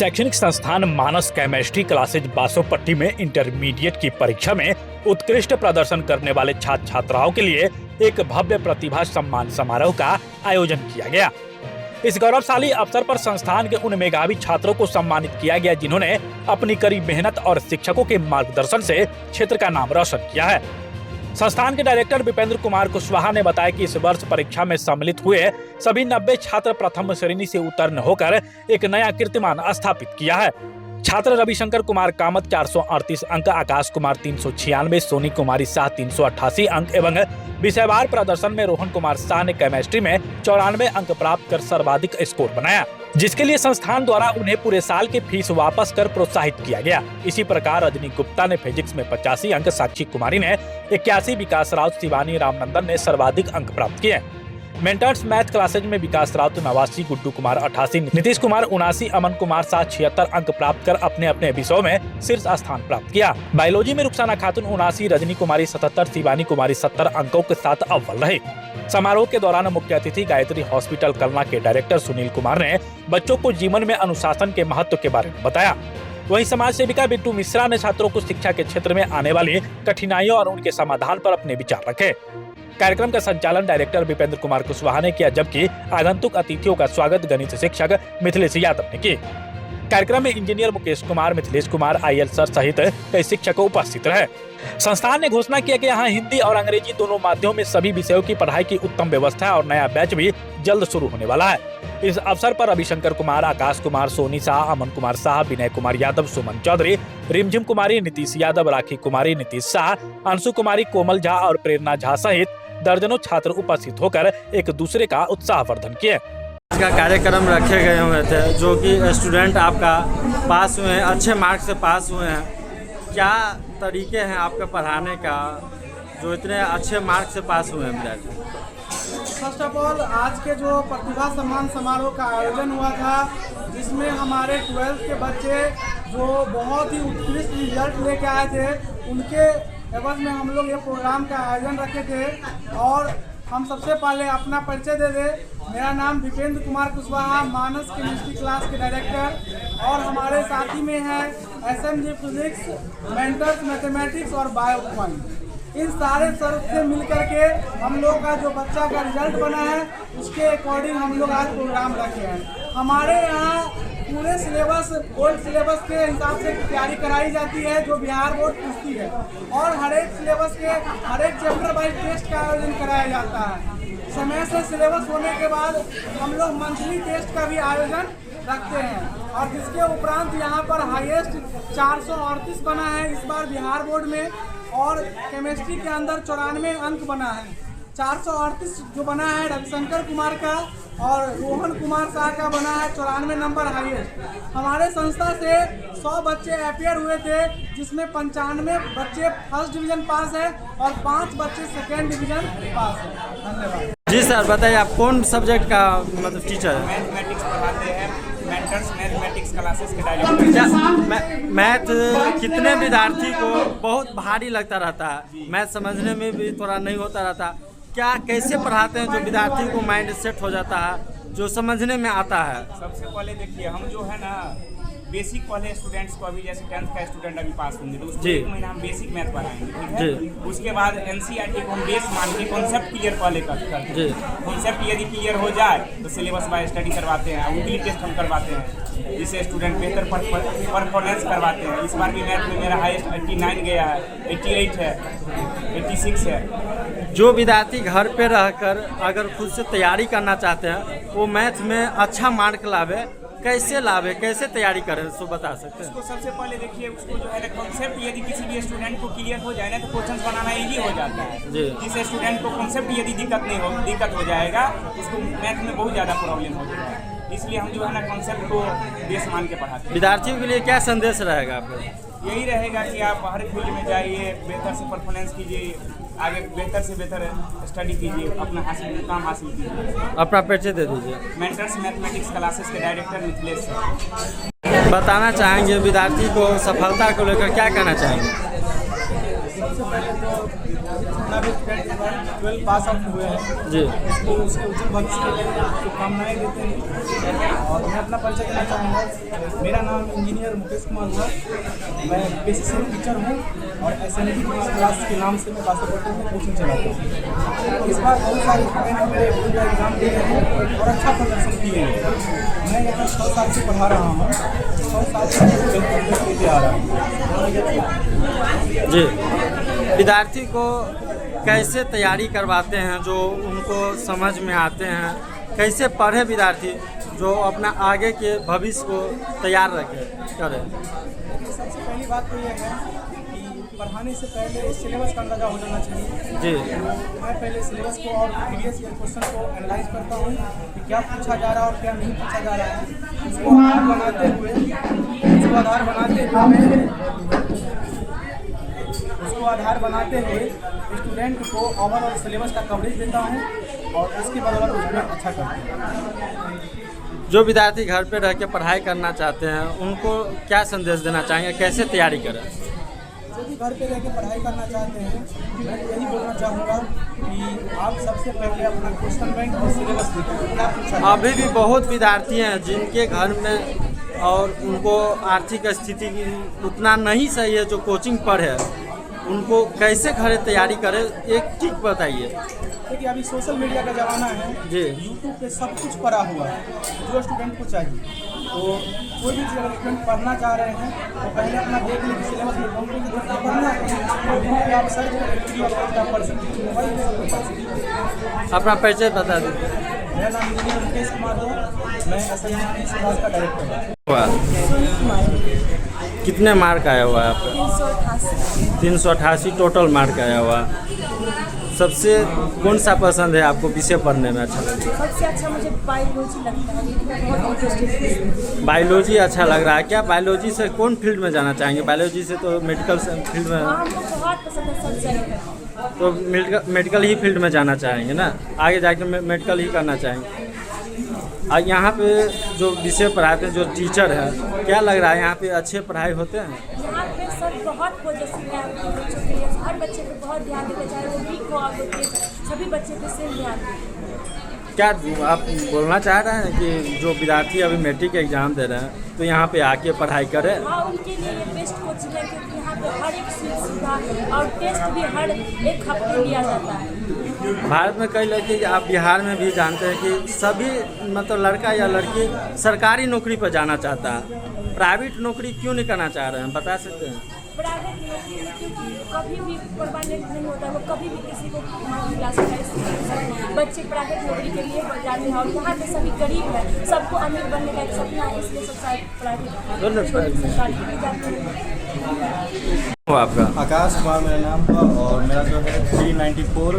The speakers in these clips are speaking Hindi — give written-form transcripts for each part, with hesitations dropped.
शैक्षणिक संस्थान मानस केमिस्ट्री क्लासेज बासोपट्टी में इंटरमीडिएट की परीक्षा में उत्कृष्ट प्रदर्शन करने वाले छात्र छात्राओं के लिए एक भव्य प्रतिभा सम्मान समारोह का आयोजन किया गया। इस गौरवशाली अवसर पर संस्थान के उन मेधावी छात्रों को सम्मानित किया गया जिन्होंने अपनी कड़ी मेहनत और शिक्षकों के मार्गदर्शन से क्षेत्र का नाम रोशन किया है। संस्थान के डायरेक्टर विपेंद्र कुमार कुशवाहा ने बताया कि इस वर्ष परीक्षा में सम्मिलित हुए सभी 90 छात्र प्रथम श्रेणी से उत्तीर्ण होकर एक नया कीर्तिमान स्थापित किया है। छात्र रविशंकर कुमार कामत 438 अंक, आकाश कुमार 396, सोनी कुमारी शाह 388 अंक एवं विषयवार प्रदर्शन में रोहन कुमार शाह ने केमिस्ट्री में 94 अंक प्राप्त कर सर्वाधिक स्कोर बनाया, जिसके लिए संस्थान द्वारा उन्हें पूरे साल की फीस वापस कर प्रोत्साहित किया गया। इसी प्रकार रजनी गुप्ता ने फिजिक्स में 85 अंक, साक्षी कुमारी ने 81, विकास राउत शिवानी रामनंदन ने सर्वाधिक अंक प्राप्त किए। मेंटर्स मैथ क्लासेज में विकास राउत 89, गुड्डू कुमार 88, नीतीश कुमार 79, अमन कुमार शाह 76 अंक प्राप्त कर अपने अपने विषयों में शीर्ष स्थान प्राप्त किया। बायोलॉजी में रुखसाना खातून 79, रजनी कुमारी 77, शिवानी कुमारी 70 अंकों के साथ अव्वल रहे। समारोह के दौरान मुख्य अतिथि गायत्री हॉस्पिटल कलना के डायरेक्टर सुनील कुमार ने बच्चों को जीवन में अनुशासन के महत्व के बारे में बताया। वहीं समाज सेविका बिट्टू मिश्रा ने छात्रों को शिक्षा के क्षेत्र में आने वाली कठिनाइयों और उनके समाधान पर अपने विचार रखे। कार्यक्रम का संचालन डायरेक्टर विपेंद्र कुमार कुशवाहा ने किया, जबकि आगंतुक अतिथियों का स्वागत गणित शिक्षक मिथिलेश यादव ने की। कार्यक्रम में engineer Mukesh Kumar, Mithilesh Kumar, IL sir सहित कई शिक्षक उपस्थित रहे। संस्थान ने घोषणा किया कि यहाँ हिंदी और अंग्रेजी दोनों माध्यमों में सभी विषयों की पढ़ाई की उत्तम व्यवस्था है और नया बैच भी जल्द शुरू होने वाला है। इस अवसर पर रविशंकर कुमार, आकाश कुमार, सोनी शाह, अमन कुमार शाह, विनय कुमार यादव, सुमन चौधरी, रिमझिम कुमारी, नीतीश यादव, राखी कुमारी, नीतीश शाह, अंशु कुमारी, कोमल झा और प्रेरणा झा सहित दर्जनों छात्र उपस्थित होकर एक दूसरे का उत्साहवर्धन किए। का कार्यक्रम रखे गए हुए थे जो कि स्टूडेंट आपका पास हुए हैं, अच्छे मार्क्स से पास हुए हैं। क्या तरीके हैं आपके पढ़ाने का जो इतने अच्छे मार्क्स से पास हुए हैं विद्यार्थी? फर्स्ट ऑफ ऑल, आज के जो प्रतिभा सम्मान समारोह का आयोजन हुआ था, जिसमें हमारे 12th के बच्चे जो बहुत ही उत्कृष्ट रिजल्ट लेके आए थे, उनके एवज में हम लोग ये प्रोग्राम का आयोजन रखे थे। और हम सबसे पहले अपना परिचय दे दें। मेरा नाम विपेंद्र कुमार कुशवाहा, मानस केमिस्ट्री क्लास के डायरेक्टर, और हमारे साथी में हैं SMG फिजिक्स, मेंटर्स मैथमेटिक्स और बायो। इन सारे सर से मिलकर के हम लोग का जो बच्चा का रिजल्ट बना है उसके अकॉर्डिंग हम लोग आज प्रोग्राम रखे हैं। हमारे यहाँ पूरे सिलेबस ओल्ड सिलेबस के हिसाब से तैयारी कराई जाती है जो बिहार बोर्ड पूछती है, और हर एक सिलेबस के हर एक चैप्टर वाइज टेस्ट का आयोजन कराया जाता है। समय से सिलेबस होने के बाद हम लोग मंथली टेस्ट का भी आयोजन रखते हैं, और जिसके उपरांत यहाँ पर हाईएस्ट 438 बना है इस बार बिहार बोर्ड में, और केमिस्ट्री के अंदर 94 अंक बना है। 438 जो बना है रविशंकर कुमार का, और रोहन कुमार शाह का बना है 94 नंबर हाईएस्ट। हमारे संस्था से 100 बच्चे अपियर हुए थे, जिसमें 95 बच्चे फर्स्ट डिवीजन पास है और 5 बच्चे सेकेंड डिवीजन पास है। धन्यवाद। जी सर, बताइए आप कौन सब्जेक्ट का मतलब टीचर है? मैथमेटिक्स पढ़ाते हैं, मेंटर्स मैथमेटिक्स क्लासेस के डायरेक्टर। मैथ कितने विद्यार्थी को बहुत भारी लगता रहता है, मैथ समझने में भी थोड़ा नहीं होता रहता, क्या कैसे पढ़ाते हैं जो विद्यार्थी को माइंड सेट हो जाता है, जो समझने में आता है? सबसे पहले देखिए, हम जो है ना बेसिक पहले स्टूडेंट्स को, अभी जैसे 10th का स्टूडेंट अभी पास होंगे तो उसको 1 महीना हम बेसिक मैथ पढ़ाएंगे, ठीक है। उसके बाद NCERT को हम बेस मान के कॉन्सेप्ट क्लियर पहले करते हैं। कॉन्सेप्ट यदि क्लियर हो जाए तो सिलेबस बाय स्टडी करवाते हैं, वीकली टेस्ट हम करवाते हैं, जिससे स्टूडेंट बेहतर परफॉर्मेंस करवाते हैं। इस बार भी मैथ में मेरा हाईएस्ट 89 गया है, 88 है, 86 है। जो विद्यार्थी घर पे रहकर अगर खुद से तैयारी करना चाहते हैं वो मैथ में अच्छा मार्क लावे, कैसे लावे, कैसे तैयारी करें, उसको बता सकते हैं? उसको सबसे पहले देखिए, उसको जो है ना कॉन्सेप्ट यदि किसी भी स्टूडेंट को क्लियर हो जाए ना तो क्वेश्चन बनाना इजी हो जाता है। जिस स्टूडेंट को कॉन्सेप्ट यदि दिक्कत हो जाएगा उसको मैथ में बहुत ज़्यादा प्रॉब्लम हो जाएगा। इसलिए हम जो है ना कॉन्सेप्ट को बेस मान के पढ़ाते हैं। विद्यार्थियों के लिए क्या संदेश रहेगा आपका? यही रहेगा कि आप हर फील्ड में जाइए, बेहतर से परफॉर्मेंस कीजिए, आगे बेहतर से बेहतर स्टडी कीजिए, अपना काम हासिल कीजिए। अपना परिचय दे दीजिए। मेंटर्स मैथमेटिक्स क्लासेस के डायरेक्टर मिथिलेश सर। बताना चाहेंगे विद्यार्थी को सफलता को लेकर क्या कहना चाहेंगे? सबसे पहले तो जितना भी 12 पास आउट हुए हैं जी उसको उसके उज्जवल भविष्य के लिए शुभकामनाएं देते हैं। और मैं अपना परिचय देना चाहूँगा। मेरा नाम इंजीनियर मुकेश कुमार हुआ। मैं बेसिक टीचर हूँ और SND क्लास के नाम से मैं बासोपट्टी में कोचिंग चलाता हूँ। इस बार बहुत सारे स्टूडेंट मेरे बोर्ड का एग्जाम दिए हैं और अच्छा प्रदर्शन किए हैं। मैं यहाँ 6 साल से पढ़ा रहा हूँ, 6 साल से देते आ रहा हूँ। जी, विद्यार्थी को कैसे तैयारी करवाते हैं जो उनको समझ में आते हैं, कैसे पढ़े विद्यार्थी जो अपना आगे के भविष्य को तैयार रखे करें? सबसे पहली बात तो यह है कि पढ़ाने से पहले सिलेबस का अंदाजा हो जाना चाहिए। जी मैं पहले सिलेबस को और प्रीवियस ईयर क्वेश्चन को एनालाइज करता हूँ कि क्या पूछा जा रहा है और क्या नहीं पूछा जा रहा है। उसको आधार बनाते हुए स्टूडेंट को ओवरऑल सिलेबस का कवरेज देता हूँ और उसके बदौलत उसमें अच्छा करता हूँ। जो विद्यार्थी घर पे रह के पढ़ाई करना चाहते हैं उनको क्या संदेश देना चाहेंगे, कैसे तैयारी करें? जो भी घर पे रह के पढ़ाई करना चाहते हैं मैं यही बोलना चाहूँगा कि आप सबसे पहले अपना क्वेश्चन बैंक और सिलेबस देखें क्या पूछा। अभी भी बहुत विद्यार्थी हैं जिनके घर में और उनको आर्थिक स्थिति की उतना नहीं सही है जो कोचिंग पढ़े, उनको कैसे घर तैयारी करें एक टिप बताइए। देखिए अभी सोशल मीडिया का ज़माना है जी, यूट्यूब पे सब कुछ पढ़ा हुआ है जो स्टूडेंट को चाहिए। तो कोई भी अगर स्टूडेंट पढ़ना चाह रहे हैं तो पहले अपना देख लें कि सिलेबस में कौन कौन सा पढ़ना है और वहाँ पे आप सर्च करें फ्री ऑफ कॉस्ट आप पढ़ सकते हैं, मोबाइल में सब कुछ पढ़ सकते हैं। अपना परिचय बता दीजिए। मेरा नाम इंजीनियर मुकेश कुमार है, मैं SND क्लास का डायरेक्टर हूँ। कितने मार्क आया हुआ है आपका? 388 टोटल मार्क आया हुआ। सबसे कौन सा पसंद है आपको विषय पढ़ने में अच्छा लगता है? सबसे अच्छा मुझे बायोलॉजी लगता है, मैं बहुत इंटरेस्टेड। बायोलॉजी अच्छा लग रहा है क्या? बायोलॉजी से कौन फील्ड में जाना चाहेंगे? बायोलॉजी से तो मेडिकल फील्ड में, हाँ हमको बहुत पसंद है सब्जेक्ट। तो मेडिकल ही फील्ड में जाना चाहेंगे ना, आगे जाके मेडिकल ही करना चाहेंगे। और यहाँ पे जो विषय पढ़ाते हैं जो टीचर है, क्या लग रहा है यहाँ पे अच्छे पढ़ाई होते हैं? यहाँ पे सर बहुत पॉजिटिव है अपने बच्चों के लिए, हर बच्चे पे बहुत ध्यान देते, चाहे वो वीक हो और वो तेज, सभी बच्चे पे सेम ध्यान देते। क्या आप बोलना चाह रहे हैं कि जो विद्यार्थी अभी मैट्रिक एग्जाम दे रहे हैं तो यहाँ पे आके पढ़ाई करें? हाँ उनके लिए ये बेस्ट कोचिंग है क्योंकि यहाँ पे हर एक सुविधा और टेस्ट भी हर एक हफ्ते लिया जाता है। भारत में कई लड़के, आप बिहार में भी जानते हैं कि सभी मतलब लड़का या लड़की सरकारी नौकरी पर जाना चाहता है, प्राइवेट नौकरी क्यों नहीं करना चाह रहे हैं, बता सकते हैं? प्राइवेट नौकरी क्योंकि कभी भी परमानेंट नहीं होता है, वो कभी भी किसी को मिला सकता है, इसलिए बच्चे प्राइवेट नौकरी के लिए जाते हैं। और यहाँ पे सभी गरीब है, सबको अमीर बनने का एक सपना है, इसलिए सब शायद प्राइवेट सरकारी के लिए जाते हैं। आपका? आकाश कुमार मेरा नाम है और मेरा जो है 394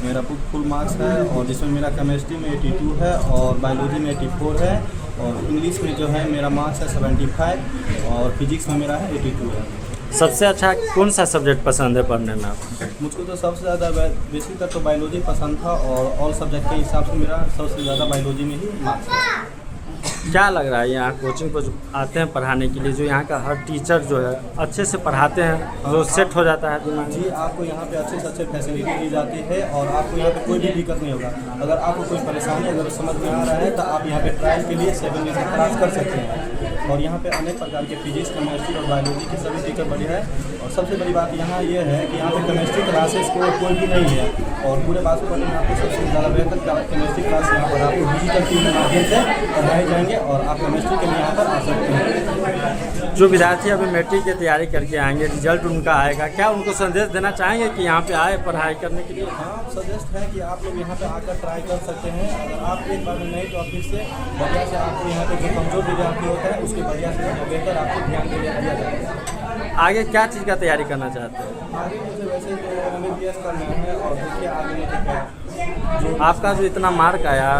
मेरा फुल मार्क्स है और जिसमें मेरा केमिस्ट्री में 82 है और बायोलॉजी में 84 है और इंग्लिश में जो है मेरा मार्क्स है 75 और फिजिक्स में मेरा है 82 है। सबसे अच्छा कौन सा सब्जेक्ट पसंद है पढ़ने में आपको? मुझको तो सबसे ज़्यादा बेसिकली तो बायोलॉजी पसंद था और ऑल सब्जेक्ट के हिसाब से मेरा सबसे ज़्यादा बायोलॉजी में ही मार्क्स है। क्या लग रहा है यहाँ कोचिंग पर जो आते हैं पढ़ाने के लिए, जो यहाँ का हर टीचर जो है अच्छे से पढ़ाते हैं, जो सेट हो जाता है दिमाग? जी, आपको यहाँ पे अच्छे से अच्छे फैसिलिटी दी जाती है और आपको यहाँ पे कोई भी दिक्कत नहीं होगा। अगर आपको कोई परेशानी अगर समझ में आ रहा है तो आप यहाँ पे ट्रायल के लिए 7 ईयर का क्लास कर सकते हैं और यहाँ पे अनेक प्रकार के फिजिक्स, केमिस्ट्री और बायोलॉजी के सभी टीचर बढ़िया है। और सबसे बड़ी बात यहाँ ये है कि यहाँ पे केमिस्ट्री क्लासेस कोई भी नहीं है और पूरे बासोपट्टी में आपको सबसे ज़्यादा बेहतर केमिस्ट्री क्लास यहाँ पर आपको डिजिटल टीम के माध्यम से पढ़ाए जाएंगे और आप केमिस्ट्री के लिए यहाँ पर आ सकते हैं। जो विद्यार्थी अभी मैट्रिक की तैयारी करके आएंगे, रिजल्ट उनका आएगा, क्या उनको संदेश देना चाहेंगे कि यहाँ पे आए पढ़ाई करने के लिए? हाँ, सजेस्ट है कि आप लोग यहाँ पे आकर ट्राई कर सकते हैं। अगर आप एक बार में नहीं तो फिर से बढ़िया से आपको यहाँ पे जो कमजोर विद्यार्थी होता है उसके बढ़िया से बेहतर आपको ध्यान दिया जाएगा। आगे क्या चीज़ का तैयारी करना चाहते हैं? आगे मुझे वैसे तो MBBS करना है और देखिए आगे मुझे क्या। आपका जो इतना मार्क आया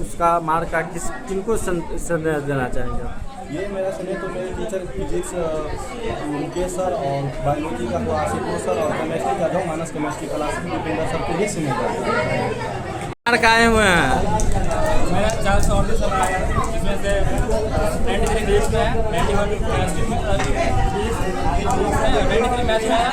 उसका मार्क का किनको संदेश देना चाहेंगे? ये मेरा सुने तो मेरे टीचर फिजिक्स मुकेश सर और बायोलॉजी का हुआ आशिपुर सर और केमिस्ट्री का जो मानस केमिस्ट्री क्लास भूपेंद्र सर को ही सुनेगा। मार्क आए हुए हैं? मेरा 438 सर आया है, जिसमें से 93 इंग्लिश में है, 91 केमिस्ट्री में, 93 मैथ में है,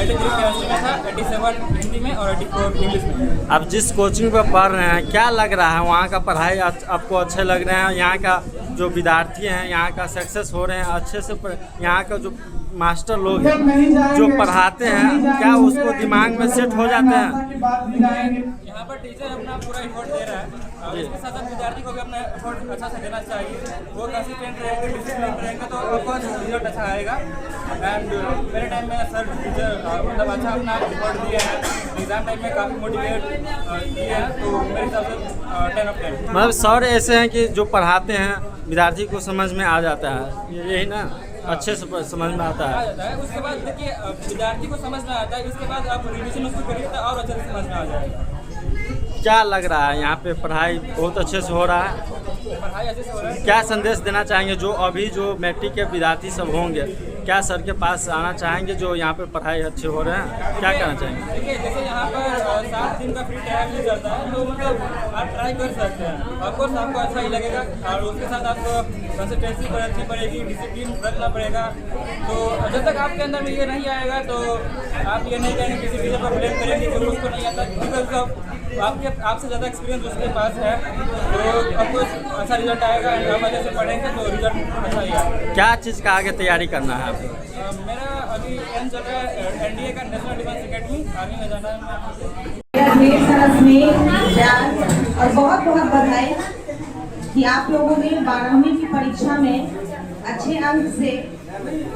83 केमिस्ट्री में था, 87 हिंदी में और 84 इंग्लिश में। आप जिस कोचिंग पर पढ़ रहे हैं क्या लग रहा है, वहाँ का पढ़ाई आपको अच्छे लग रहे हैं? यहाँ का जो विद्यार्थी हैं यहाँ का सक्सेस हो रहे हैं अच्छे से? यहाँ का जो मास्टर लोग हैं जो पढ़ाते हैं क्या उसको दिमाग में सेट हो जाते हैं? यहाँ पर टीचर अपना पूरा एफर्ट दे रहा है और इसके साथ साथ विद्यार्थी को भी अपना एफर्ट अच्छा से देना चाहिए। वो कंसिस्टेंट रहेंगे, डिसिप्लिन रहेंगे तो ऑफकोर्स रिजल्ट अच्छा आएगा। एंड मेरे टाइम में सर टीचर मतलब अच्छा अपना एफर्ट दिए हैं, एग्जाम टाइम में काफ़ी मोटिवेट किए हैं, तो मेरे हिसाब से 10 of 10। मतलब सर ऐसे हैं कि जो पढ़ाते हैं विद्यार्थी को समझ में आ जाता है, यही ना, अच्छे से समझ में आता आ है। जाता है। उसके बाद देखिए विद्यार्थी को समझ में आता है, उसके बाद आप रिविजन उसको करिए तो और अच्छे से समझ में आ जाएगा। क्या लग रहा है यहाँ पे पढ़ाई बहुत अच्छे से हो रहा है? पढ़ाई अच्छे से हो रहा है। क्या संदेश देना चाहेंगे जो अभी जो मैट्रिक के विद्यार्थी सब होंगे, क्या सर के पास आना चाहेंगे जो यहाँ पे पढ़ाई अच्छे हो रहे हैं, क्या कहना चाहेंगे? देखिए जैसे यहाँ पर 7 दिन का फ्री टाइम मिल जाता है तो मतलब आप ट्राई कर सकते हैं, ऑफकोर्स आपको अच्छा ही लगेगा और उसके साथ आपको कंसिस्टेंसी बढ़नी पड़ेगी, डिसिप्लिन रखना पड़ेगा। तो जब तक आपके अंदर में ये नहीं आएगा तो आप ये नहीं कहेंगे किसी टीचर पर ब्लेम करेंगे कि उसको नहीं आता, बिकॉज आपसे ज़्यादा एक्सपीरियंस उसके पास है तो आपको अच्छा रिजल्ट आएगा। आप अच्छे से पढ़ेंगे तो रिजल्ट अच्छा ही आएगा। क्या चीज़ का आगे तैयारी करना है आपको? मेरा अभी एन चल रहा है एनडीए का, नेशनल डिफेंस अकेडमी, आर्मी में जाना है। ढेर सारा स्नेह, प्यार और बहुत बहुत बधाई कि आप लोगों ने 12वीं की परीक्षा में अच्छे अंक से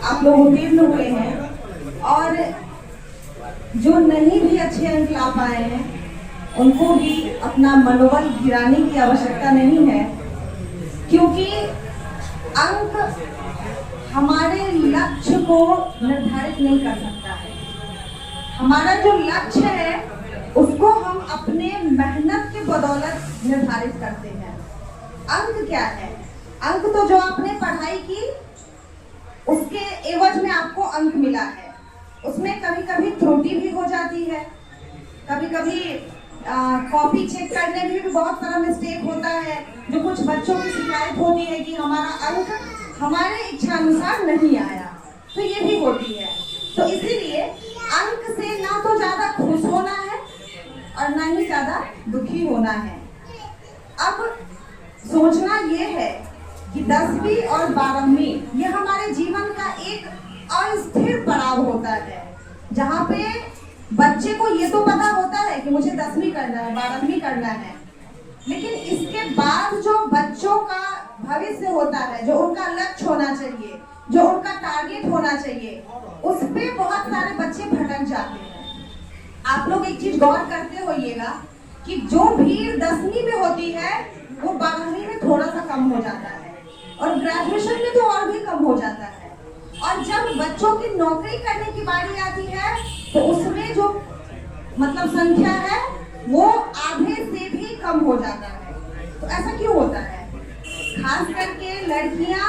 आप लोग उत्तीर्ण हुए हैं और जो नहीं भी अच्छे अंक ला पाए हैं उनको भी अपना मनोबल गिराने की आवश्यकता नहीं है, क्योंकि अंक हमारे लक्ष्य को निर्धारित नहीं कर सकता है। हमारा जो लक्ष्य है उसको हम अपने मेहनत के बदौलत निर्धारित करते हैं। अंक क्या है? अंक तो जो आपने पढ़ाई की उसके एवज में आपको अंक मिला है। उसमें कभी कभी त्रुटि भी हो जाती है, कभी कभी कॉपी चेक करने में भी बहुत सारा मिस्टेक होता है, जो कुछ बच्चों की शिकायत होती है कि हमारा अंक हमारे इच्छा अनुसार नहीं आया, तो ये भी होती है। तो इसीलिए अंक से ना तो ज़्यादा खुश होना है और ना ही ज़्यादा दुखी होना है। अब सोचना ये है कि 10वीं और 12वीं ये हमारे जीवन का एक अस्थिर पड़ाव होता है, जहाँ पे बच्चे को ये तो पता होता है कि मुझे 10वीं करना है, 12वीं करना है, लेकिन इसके बाद जो बच्चों का भविष्य होता है, जो उनका लक्ष्य होना चाहिए, जो उनका टारगेट होना चाहिए, उस पे बहुत सारे बच्चे भटक जाते हैं। आप लोग एक चीज गौर करते होइएगा कि जो भीड़ 10वीं में होती है वो 12वीं में थोड़ा सा कम हो जाता है और ग्रेजुएशन में तो और भी कम हो जाता है। और जब बच्चों की नौकरी करने की बारी आती है तो उसमें जो मतलब संख्या है वो आधे से भी कम हो जाता है। तो ऐसा क्यों होता है? खास करके लड़कियां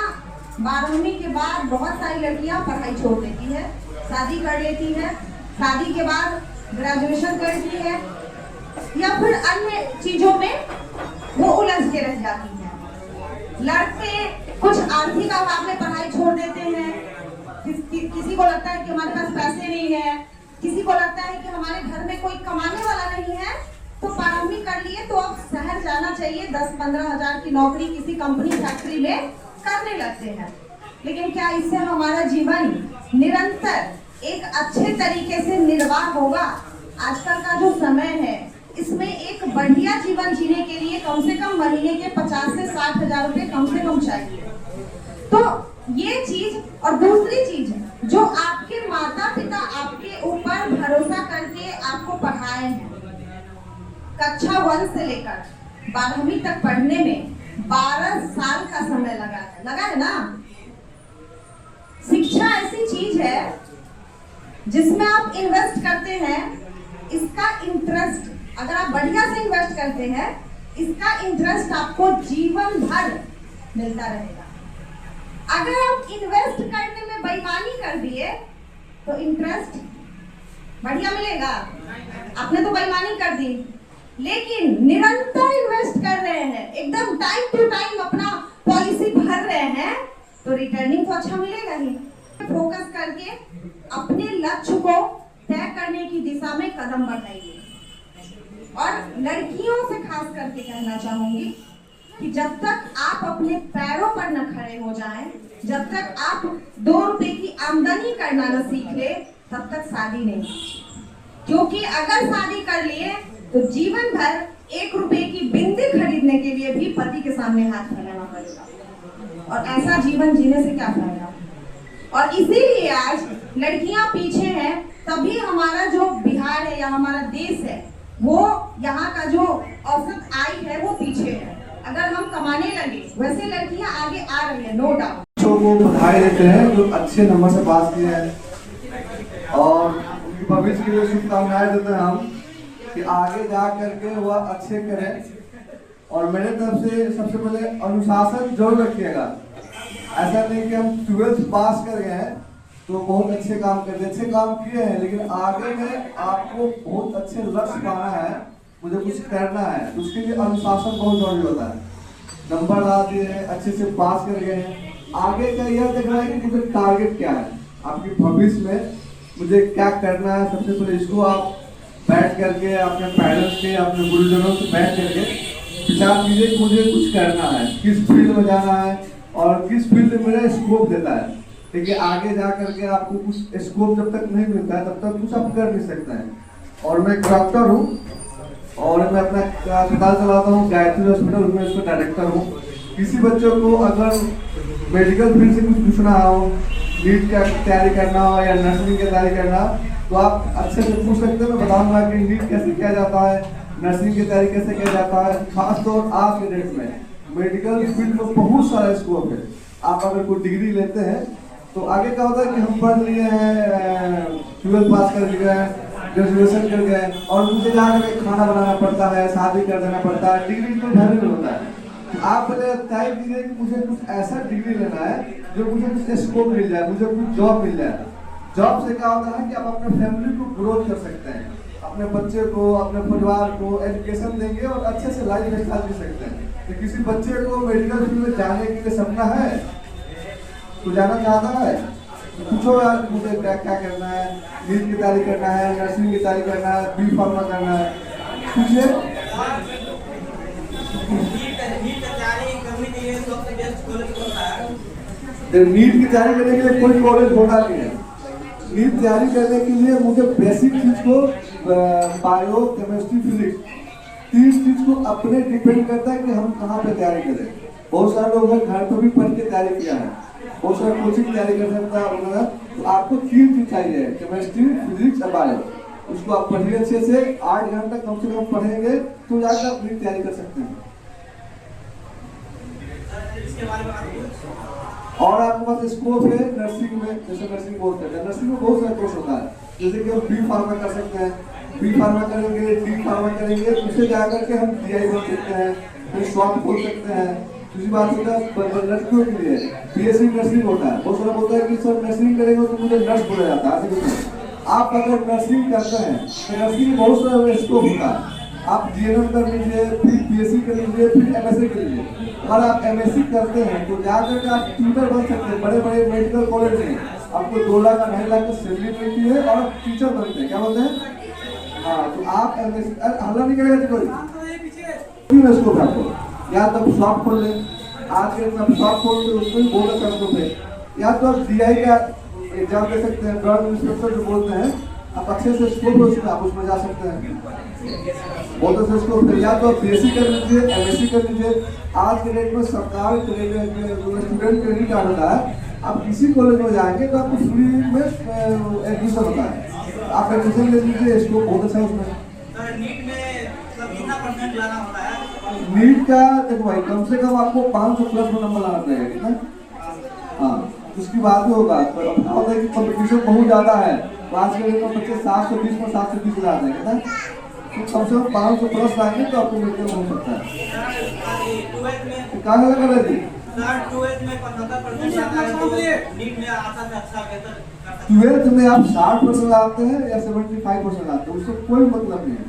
12वीं के बाद बहुत सारी लड़कियां पढ़ाई छोड़ देती है, शादी कर लेती है, शादी के बाद ग्रेजुएशन करती है या फिर अन्य चीजों में वो उलझ के रह जाती है। लड़के कुछ आर्थिक अभाव में पढ़ाई छोड़ देते हैं, किसी को लगता है कि हमारे पास पैसे नहीं है, किसी को लगता है कि हमारे घर में कोई कमाने वाला नहीं है, तो 12वीं कर लिए तो अब शहर जाना चाहिए, 10-15 हजार की नौकरी किसी कंपनी फैक्ट्री में करने लगते हैं। लेकिन क्या इससे हमारा जीवन निरंतर एक अच्छे तरीके से निर्वाह होगा? आजकल का जो समय है इसमें एक बढ़िया जीवन जीने के लिए कम से कम महीने के 50 से 60 हजार रुपए कम से कम चाहिए। तो ये चीज, और दूसरी चीज जो आपके माता पिता आपके ऊपर भरोसा करके आपको पढ़ाए हैं, कक्षा 1 से लेकर 12वीं तक पढ़ने में 12 साल का समय लगा है ना। शिक्षा ऐसी चीज है जिसमें आप इन्वेस्ट करते हैं, इसका इंटरेस्ट अगर आप बढ़िया से इन्वेस्ट करते हैं, इसका इंटरेस्ट आपको जीवन भर मिलता रहेगा। अगर आप इन्वेस्ट करने में बेईमानी कर दिए तो इंटरेस्ट बढ़िया मिलेगा, आपने तो बेईमानी कर दी। लेकिन निरंतर इन्वेस्ट कर रहे हैं, एकदम टाइम टू टाइम अपना पॉलिसी भर रहे हैं, तो रिटर्निंग तो अच्छा मिलेगा ही। फोकस करके अपने लक्ष्य को तय करने की दिशा में कदम बढ़ाइए। और लड़कियों से खास करके कहना चाहूंगी कि जब तक आप अपने पैरों पर न खड़े हो जाएं, जब तक आप 2 रुपए की आमदनी करना न सीख ले, तब तक शादी नहीं। क्योंकि अगर शादी कर लिए तो जीवन भर 1 रुपए की बिंदी खरीदने के लिए भी पति के सामने हाथ फैलाना पड़ेगा, और ऐसा जीवन जीने से क्या फायदा। और इसीलिए आज लड़कियां पीछे हैं, तभी हमारा जो बिहार है या हमारा देश है, वो यहाँ का जो औसत आय है वो पीछे है। अगर हम कमाने लगे, वैसे लड़कियां आगे आ रही है, नो डाउट। बच्चों को बधाई देते हैं जो अच्छे नंबर से पास किए हैं, और उनकी भविष्य के लिए शुभकामनाएं देते हैं हम कि आगे जा करके वह अच्छे करें। और मेरे तरफ से सबसे पहले अनुशासन जरूर रखिएगा। ऐसा नहीं कि हम 12th पास कर गए हैं तो बहुत अच्छे काम करते हैं, अच्छे काम किए हैं, लेकिन आगे में आपको बहुत अच्छे लक्ष्य पाना है, मुझे कुछ करना है, तो उसके लिए अनुशासन बहुत जरूरी होता है। नंबर ला दिए हैं, अच्छे से पास कर गए हैं, आगे का यह देखना है कि मुझे टारगेट क्या है, आपकी भविष्य में मुझे क्या करना है। सबसे पहले इसको आप बैठ करके अपने पेरेंट्स के, अपने गुरुजनों से बैठ करके विचार कीजिए कि मुझे कुछ करना है, किस फील्ड में जाना है और किस फील्ड में मेरा स्कोप देता है। देखिए आगे जा करके आपको कुछ स्कोप जब तक नहीं मिलता है तब तक कुछ आप कर नहीं सकते हैं। और मैं एक डॉक्टर हूँ और मैं अपना अस्पताल चलाता हूँ, गायत्री हॉस्पिटल, उसमें इसका डायरेक्टर हूँ। किसी बच्चों को अगर मेडिकल फील्ड से कुछ पूछना हो, नीट का तैयारी करना हो या नर्सिंग की तैयारी करना, तो आप अच्छे से पूछ सकते हैं। मैं बताऊँगा कि नीट कैसे किया जाता है, नर्सिंग की तैयारी कैसे किया जाता है। खासतौर आज के डेट में मेडिकल फील्ड में बहुत सारा स्कोप है। आप अगर कोई डिग्री लेते हैं तो आगे क्या होता है कि हम पढ़ लिए हैं, 12th पास कर लिए हैं, ग्रेजुएशन कर गए, और मुझे जाकर खाना बनाना पड़ता है, शादी कर देना पड़ता है, डिग्री तो वैल्यू होता है। तो आप पहले तय कीजिए कि मुझे कुछ ऐसा डिग्री लेना है जो मुझे कुछ स्कोप मिल जाए, मुझे कुछ जॉब मिल जाए। जॉब से क्या होता है कि आप अपने फैमिली को ग्रोथ कर सकते हैं, अपने बच्चे को, अपने परिवार को एजुकेशन देंगे और अच्छे से लाइफ स्टाइल जी सकते हैं। तो किसी बच्चे को मेडिकल फील्ड में जाने के लिए सपना है तो जाना चाहता है, पूछो यार मुझे क्या क्या करना है, नीट की तैयारी करना है, नर्सिंग की तैयारी करना है, बी फार्मा करना है, पूछिए। नीट की तैयारी करने के लिए कोई कॉलेज होता नहीं है। नीट तैयारी करने के लिए मुझे बेसिक चीज को बायो, केमिस्ट्री, फिजिक्स, 3 चीज को अपने डिपेंड करता है कि हम कहाँ पे तैयारी करें। बहुत सारे लोग हैं घर पर भी पढ़ के तैयारी किया है, बहुत सारे कोचिंग तैयारी कर सकता है। तो आपको 3 चीज चाहिए, केमिस्ट्री, फिजिक्स और बायो। उसको आप पढ़िए अच्छे से, 8 घंटा कम से कम पढ़ेंगे तो जाकर आप नीट तैयारी कर सकते हैं। और आपके पास स्कोप है नर्सिंग में, जैसे नर्सिंग बोलते हैं, नर्सिंग में बहुत सारा कोर्स होता है, जैसे कि हम बी फार्मा कर सकते हैं, बी फार्मा करेंगे, डी फार्मा करेंगे, उससे जाकर के हम DI बन सकते हैं, फिर शॉप खोल सकते हैं। दूसरी बात होता है लड़कियों के लिए BSc नर्सिंग होता है। बहुत सारा बोलता है कि सर नर्सिंग करेंगे तो मुझे नर्स बोला जाता है। आप अगर नर्सिंग करते हैं तो नर्सिंग में बहुत सारा स्कोप होता है। आप GNM कर लीजिए, फिर BSc कर लीजिए, फिर MSc कर लीजिए। अगर आप MSc करते हैं तो जाकर के आप ट्यूटर बन सकते हैं। बड़े बड़े मेडिकल कॉलेज में आपको 2 लाख 2.5 लाख की सैलरी मिलती है और आप टीचर बनते हैं। क्या बोलते हैं? हाँ, तो आप MSc हल्ला नहीं करेगा कोई, क्यों स्कोप है आपको? या तो आप शॉप खोल लें, आज के आप शॉप खोल के उसमें भी बहुत अच्छा स्कोप है। या तो आप DI का एग्जाम दे सकते हैं, ड्रग इंस्पेक्टर जो बोलते हैं, आप अच्छे से स्कोप है उसमें, आप उसमें जा सकते हैं, बहुत अच्छा स्कोप है। या तो आप BSc कर लीजिए, MSc कर लीजिए। आज के डेट में सरकार स्टूडेंट क्रेडिट कार्ड होता है, आप किसी कॉलेज में जाएंगे तो आपको फ्री में एडमिशन होता है, आप एडमिशन ले लीजिए, स्कोप बहुत अच्छा है उसमें। नीट का देखो भाई, कम से कम आपको 500 प्लस में नंबर लाना पड़ेगा, ठीक है? हाँ, उसकी बात ही होगा। तो अपना होता है कि कंपटीशन बहुत ज़्यादा है, तो आज के डेट में बच्चे 720 में 720 लाते हैं, कहता है तो कम से कम 500 प्लस लाएंगे तो आपको मेडिकल हो सकता है। कहाँ लगा रहे थे? 12th में आप 60% लाते हैं या 75% लाते हैं, उससे कोई मतलब नहीं है।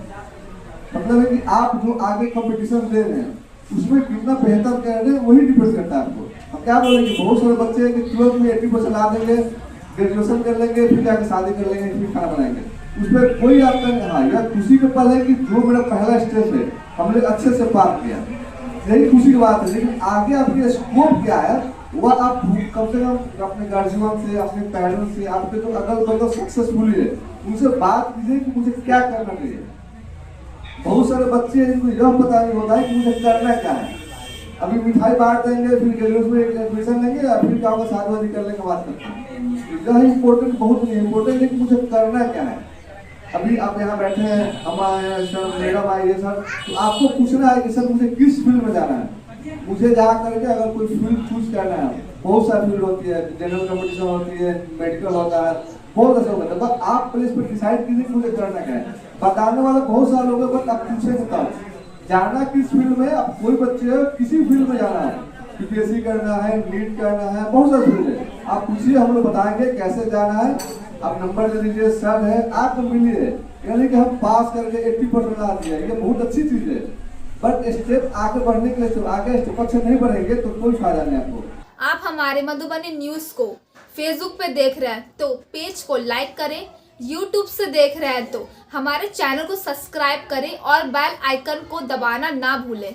मतलब है कि आप जो आगे कंपटीशन दे रहे हैं उसमें कितना बेहतर कर रहे हैं वही डिपेंड करता है आपको। अब क्या बोलेंगे, बहुत सारे बच्चे हैं कि 12th में 80% ला देंगे, ग्रेजुएशन कर लेंगे, फिर जाकर शादी कर लेंगे, फिर खाना बनाएंगे। उसमें कोई आपका हाँ यह खुशी के पल है कि जो मेरा पहला स्टेज है हमने अच्छे से पार किया, यही खुशी की बात है। लेकिन आगे आपके स्कोप क्या है वह आप कम से कम अपने गार्जियन से, अपने पेरेंट्स से, आपके जो अगल बगल सक्सेसफुली है उनसे बात कीजिए कि मुझे क्या करना चाहिए। बहुत सारे बच्चे हैं जिनको यह पता नहीं होता है कि मुझे करना क्या है। अभी मिठाई बांट देंगे, फिर ग्रेजुएट में एडमिशन लेंगे, या फिर क्या होगा शादी करने के बाद करते हैं। यह इम्पोर्टेंट बहुत नहीं इम्पोर्टेंट है कि मुझे करना क्या है। अभी आप यहाँ बैठे हैं, हम आए सर, मैडम आई है सर, तो आपको पूछना है कि सर मुझे किस फील्ड में जाना है। मुझे जा करके अगर कोई फील्ड चूज करना है, बहुत सारी फील्ड होती है, जनरल कंपटीशन होती है, मेडिकल होता है, बहुत ऐसा होता है। बस आप पहले इस पर डिसाइड कीजिए कि मुझे करना क्या है। बताने वाला बहुत सारे लोग हैं, बट आप पूछेंगे तब जाना किस फील्ड में। अब कोई बच्चे किसी फील्ड में जाना है, यूपीएससी करना है, नीट करना है, बहुत सारे फील्ड है, आप पूछिए, हम लोग बताएंगे कैसे जाना है। आप नंबर दे दीजिए, सर है आप मिलिए, यानी कि हम पास करके 80% ला दिए, ये बहुत अच्छी चीज है। बट स्टेप आगे बढ़ने के लिए आगे स्टेप से नहीं बढ़ेंगे तो कोई फायदा नहीं आपको। आप हमारे मधुबनी न्यूज़ को फेसबुक पे देख रहे हैं तो पेज को लाइक करें, यूट्यूब से देख रहे हैं तो हमारे चैनल को सब्सक्राइब करें और बेल आइकन को दबाना ना भूलें।